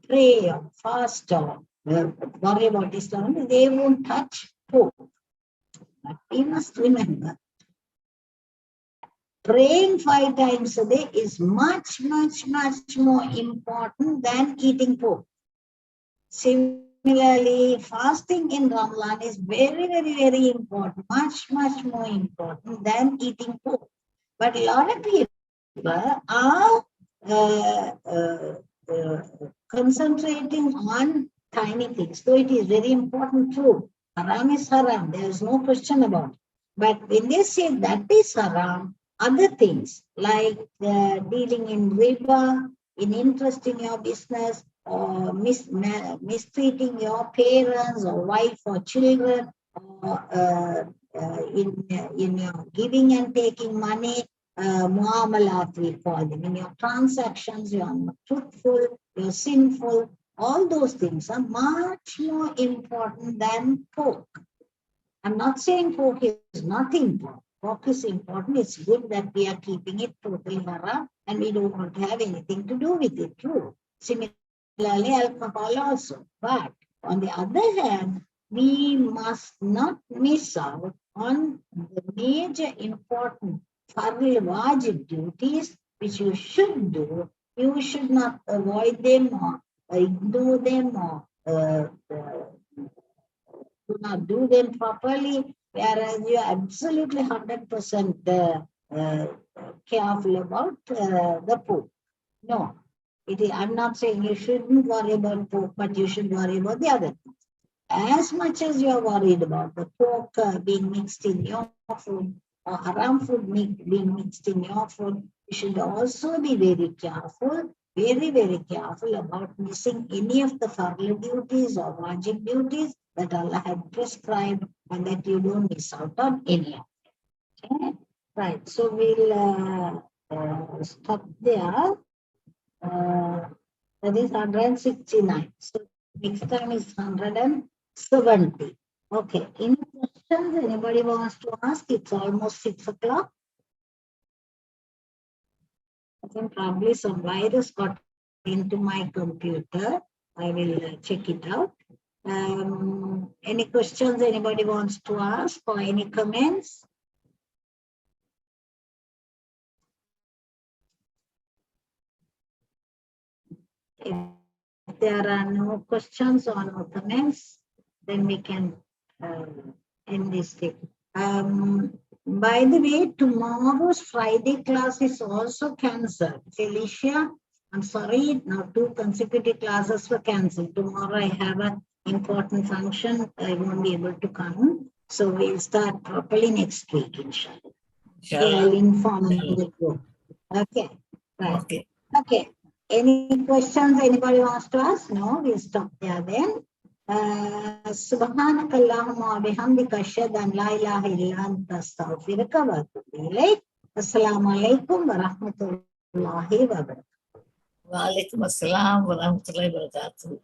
pray or fast or worry about Islam, they won't touch pork. But we must remember, praying 5 times a day is much, much, much more important than eating pork. Similarly, fasting in Ramadan is very, very, very important, much, much more important than eating pork. But a lot of people are concentrating on tiny things. So it is very important too. Haram is haram. There is no question about it. But when they say that is haram, other things like dealing in riba, in interest in your business, or mistreating your parents or wife or children, or in your giving and taking money, muamalat we call them. In your transactions, you are not truthful, you're sinful. All those things are much more important than pork. I'm not saying pork is not important. Pork is important. It's good that we are keeping it totally haram and we don't want to have anything to do with it. True. Similarly, alcohol also. But on the other hand, we must not miss out on the major important fardul wajib duties which you should do. You should not avoid them or ignore them or do not do them properly, whereas you are absolutely 100% careful about the pork. No, I'm not saying you shouldn't worry about pork, but you should worry about the other things. As much as you're worried about the pork being mixed in your food or haram food being mixed in your food, you should also be very careful very, very careful about missing any of the farla duties or wajib duties that Allah had prescribed, and that you don't miss out on any of it. Okay? Right, so we'll stop there. That is 169. So next time is 170. Okay, any questions anybody wants to ask? It's almost 6 o'clock. I think probably some virus got into my computer. I will check it out. Any questions anybody wants to ask or any comments? If there are no questions or no comments, then we can end this thing. By the way, tomorrow's Friday class is also cancelled. Felicia, I'm sorry, now 2 consecutive classes were cancelled. Tomorrow I have an important function. I won't be able to come. So we'll start properly next week, inshallah. Okay, I'll inform the group. Okay, right. Okay. Okay. Any questions anybody wants to ask? No, we'll stop there then. سبحانك اللهم وبحمدك أشهد أن لا إله إلا أنت أستغفرك وأتوب إليك. السلام عليكم ورحمة الله وبركاته. Wa alaikum assalam wa rahmatullahi wa barakatuh.